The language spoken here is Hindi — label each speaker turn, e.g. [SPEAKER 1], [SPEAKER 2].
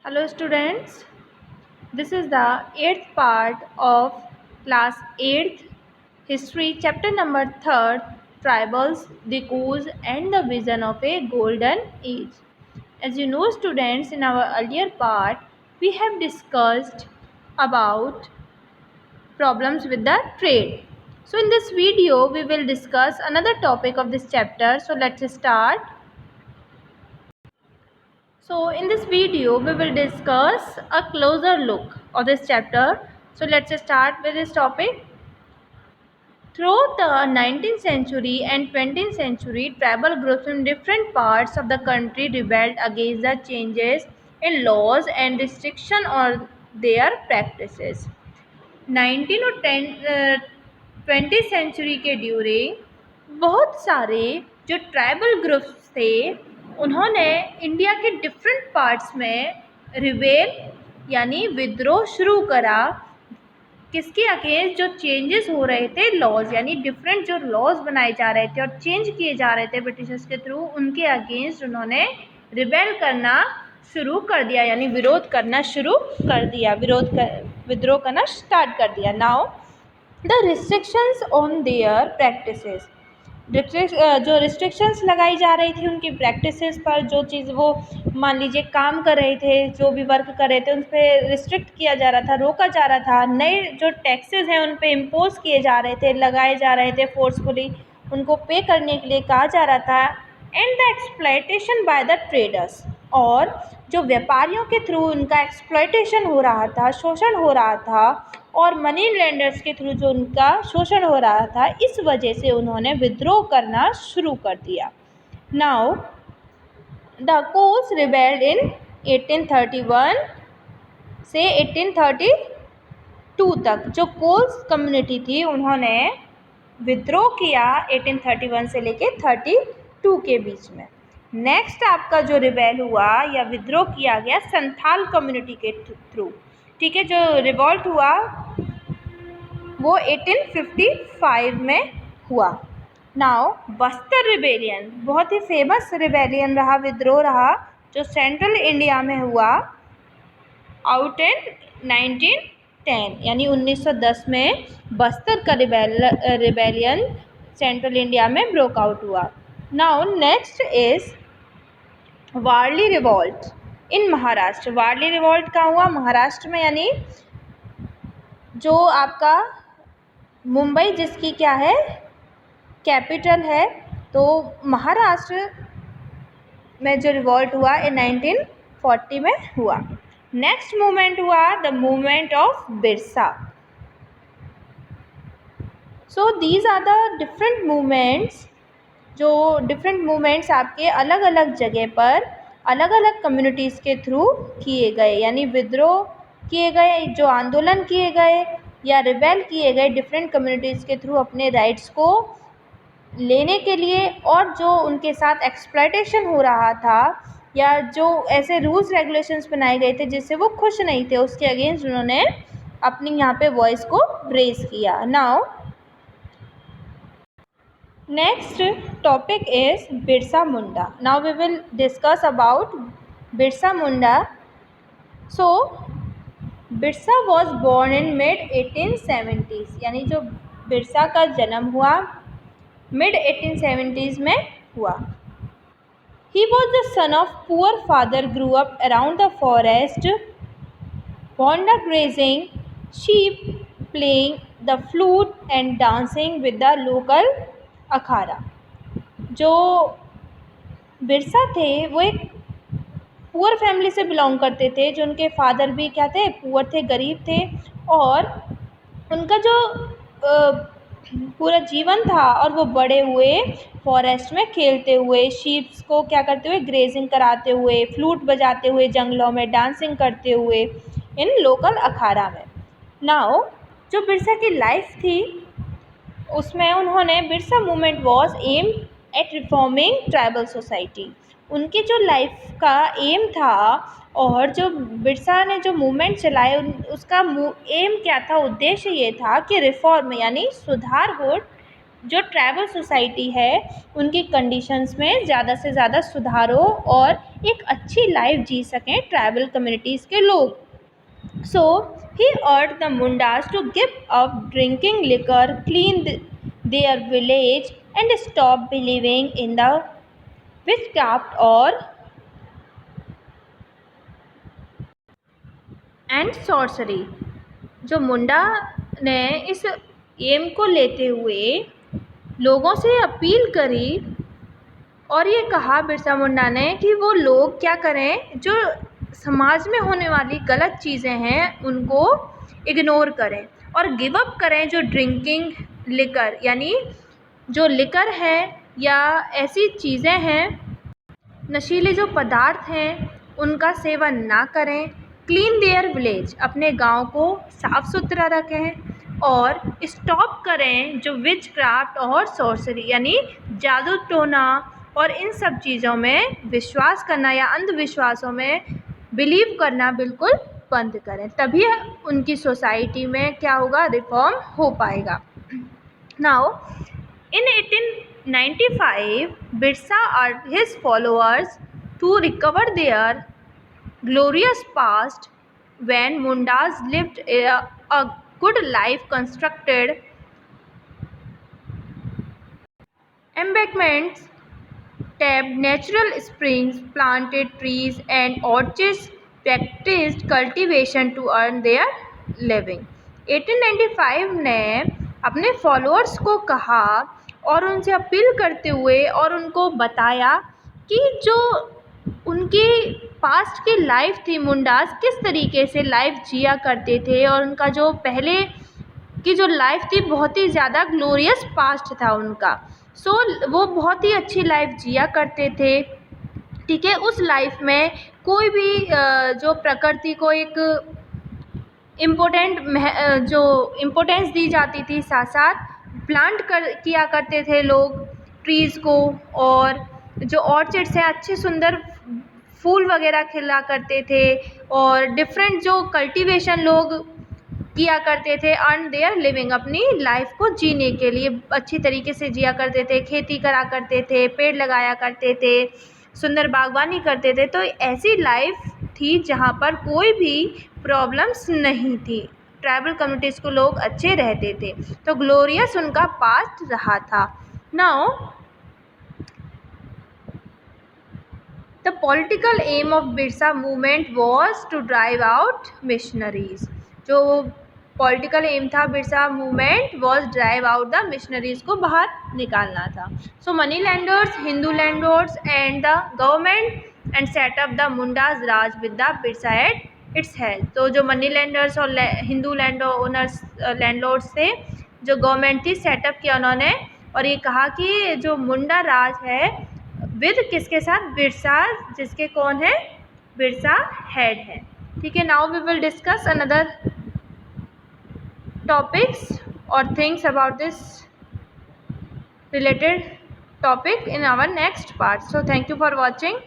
[SPEAKER 1] Hello students, this is the 8th part of class 8th history chapter number 3rd tribals, the cause and the vision of a golden age. As you know students, in our earlier part we have discussed about problems with the trade. So in this video we will discuss another topic of this chapter. So let's start. So in this video we will discuss a closer look of this chapter. So let's start with this topic. Throughout the 19th century and 20th century, tribal groups in different parts of the country rebelled against the changes in laws and restriction on their practices. 19 और 20 सेंचुरी के ड्यूरिंग बहुत सारे जो ट्राइबल ग्रुप्स थे उन्होंने इंडिया के डिफरेंट पार्ट्स में रिबेल यानी विद्रोह शुरू करा। किसके अगेंस्ट? जो चेंजेस हो रहे थे लॉज, यानी डिफरेंट जो लॉज बनाए जा रहे थे और चेंज किए जा रहे थे ब्रिटिशर्स के थ्रू, उनके अगेंस्ट उन्होंने रिबेल करना शुरू कर दिया, यानी विरोध करना शुरू कर दिया, विद्रोह करना स्टार्ट कर दिया। Now the restrictions on their practices, जो रिस्ट्रिक्शंस लगाई जा रही थी उनकी प्रैक्टिसेस पर, जो चीज़ वो मान लीजिए काम कर रहे थे, जो भी वर्क कर रहे थे उन पर रिस्ट्रिक्ट किया जा रहा था, रोका जा रहा था। नए जो टैक्सेस हैं उन पे इम्पोज किए जा रहे थे, लगाए जा रहे थे फोर्सफुली, उनको पे करने के लिए कहा जा रहा था। And the exploitation by the traders, और जो व्यापारियों के थ्रू उनका एक्सप्लॉयटेशन हो रहा था, शोषण हो रहा था, और मनी लेंडर्स के थ्रू जो उनका शोषण हो रहा था, इस वजह से उन्होंने विद्रोह करना शुरू कर दिया। नाउ द कोल्स रिबेल्ड इन 1831 से 1832 तक। जो कोल्स कम्युनिटी थी उन्होंने विद्रोह किया 1831 से लेके 32 के बीच में। नेक्स्ट आपका जो रिबेल हुआ या विद्रोह किया गया संथाल कम्युनिटी के थ्रू, ठीक है, जो रिवॉल्ट हुआ वो 1855 में हुआ। नाउ बस्तर रिबेलियन बहुत ही फेमस रिबेलियन रहा, विद्रोह रहा, जो सेंट्रल इंडिया में हुआ आउट इन 1910, यानी 1910 में बस्तर का रिबेलियन सेंट्रल इंडिया में ब्रोक आउट हुआ। Now next is Warli revolt in Maharashtra. Warli revolt कहाँ हुआ? महाराष्ट्र में, यानी जो आपका मुंबई जिसकी क्या है कैपिटल है, तो महाराष्ट्र में जो रिवॉल्ट हुआ इन 1940 में हुआ। नेक्स्ट मूवमेंट हुआ the movement of Birsa. So these are the different movements, जो डिफरेंट मूवमेंट्स आपके अलग अलग जगह पर अलग अलग कम्युनिटीज़ के थ्रू किए गए, यानी विद्रोह किए गए, जो आंदोलन किए गए या रिबेल किए गए डिफरेंट कम्युनिटीज़ के थ्रू अपने राइट्स को लेने के लिए, और जो उनके साथ एक्सप्लॉयटेशन हो रहा था या जो ऐसे रूल्स रेगुलेशंस बनाए गए थे जिससे वो खुश नहीं थे, उसके अगेंस्ट उन्होंने अपनी यहाँ पे वॉइस को रेज किया। Now next topic is Birsa Munda. Now we will discuss about Birsa Munda. So Birsa was born in mid 1870s, यानी जो बिरसा का जन्म हुआ मिड 1870s में हुआ। He was the son of poor father, grew up around the forest, wander grazing sheep, playing the flute and dancing with the local अखाड़ा। जो बिरसा थे वो एक पुअर फैमिली से बिलोंग करते थे, जो उनके फादर भी क्या थे, पुअर थे, गरीब थे, और उनका जो पूरा जीवन था, और वो बड़े हुए फॉरेस्ट में खेलते हुए, शीप्स को क्या करते हुए, ग्रेजिंग कराते हुए, फ्लूट बजाते हुए, जंगलों में डांसिंग करते हुए इन लोकल अखाड़ा में। नाउ जो बिरसा की लाइफ थी उसमें उन्होंने Birsa movement was aim at reforming tribal society. उनकी जो लाइफ का एम था और जो बिरसा ने जो मूवमेंट चलाए उसका एम क्या था, उद्देश्य ये था कि रिफॉर्म यानी सुधार हो, जो ट्राइबल सोसाइटी है उनकी कंडीशंस में ज़्यादा से ज़्यादा सुधार हो और एक अच्छी लाइफ जी सकें ट्राइबल कम्युनिटीज़ के लोग. So he urged the Mundas to give up drinking liquor, clean their village, and stop believing in the witchcraft or and sorcery. जो मुंडा ने इस एम को लेते हुए लोगों से अपील करी और ये कहा बिरसा मुंडा ने कि वो लोग क्या करें, जो समाज में होने वाली गलत चीज़ें हैं उनको इग्नोर करें और गिव अप करें जो ड्रिंकिंग लिकर, यानी जो लिकर है या ऐसी चीज़ें हैं, नशीले जो पदार्थ हैं उनका सेवन ना करें. क्लीन देयर विलेज, अपने गांव को साफ़ सुथरा रखें और स्टॉप करें जो विच क्राफ्ट और सॉर्सरी, यानी जादू टोना और इन सब चीज़ों में विश्वास करना या अंधविश्वासों में बिलीव करना बिल्कुल बंद करें. तभी उनकी सोसाइटी में क्या होगा, रिफॉर्म हो पाएगा. Now in 1895, Birsa urged his followers to recover their glorious past when Mundas lived a good life, constructed embankments, tapped natural springs, planted trees and orchards, practiced cultivation to earn their living. 1895 ने अपने फॉलोअर्स को कहा और उनसे अपील करते हुए और उनको बताया कि जो उनकी पास्ट की लाइफ थी, मुंडास किस तरीके से लाइफ जिया करते थे और उनका जो पहले की जो लाइफ थी बहुत ही ज़्यादा ग्लोरियस पास्ट था उनका. सो वो बहुत ही अच्छी लाइफ जिया करते थे. ठीक है, उस लाइफ में कोई भी जो प्रकृति को एक जो इम्पोर्टेंस दी जाती थी, साथ साथ प्लांट किया करते थे लोग ट्रीज़ को, और जो ऑर्चिड्स हैं अच्छे सुंदर फूल वगैरह खिला करते थे और डिफरेंट जो कल्टीवेशन लोग किया करते थे, अर्न देयर लिविंग, अपनी लाइफ को जीने के लिए अच्छी तरीके से जिया करते थे, खेती करा करते थे, पेड़ लगाया करते थे, सुंदर बागवानी करते थे. तो ऐसी लाइफ थी जहाँ पर कोई भी प्रॉब्लम्स नहीं थी, ट्राइबल कम्युनिटीज़ को लोग अच्छे रहते थे. तो ग्लोरियस उनका पास्ट रहा था. Now the political aim of Birsa movement was to drive out missionaries. जो पॉलिटिकल एम था Birsa movement was drive out the missionaries को बाहर निकालना था. So money lenders, Hindu landlords and the government and set up the Mundas Raj with the Birsa at its help. तो जो मनी लैंडर्स और हिंदू लैंड ओनर्स लैंडलॉर्ड्स थे, जो गवर्नमेंट थी, सेटअप किया उन्होंने और ये कहा कि जो मुंडा राज है विद किसके साथ, बिरसा, जिसके कौन है, बिरसा हेड है. ठीक है, now we will discuss another topics or things about this related topic in our next part. So thank you for watching.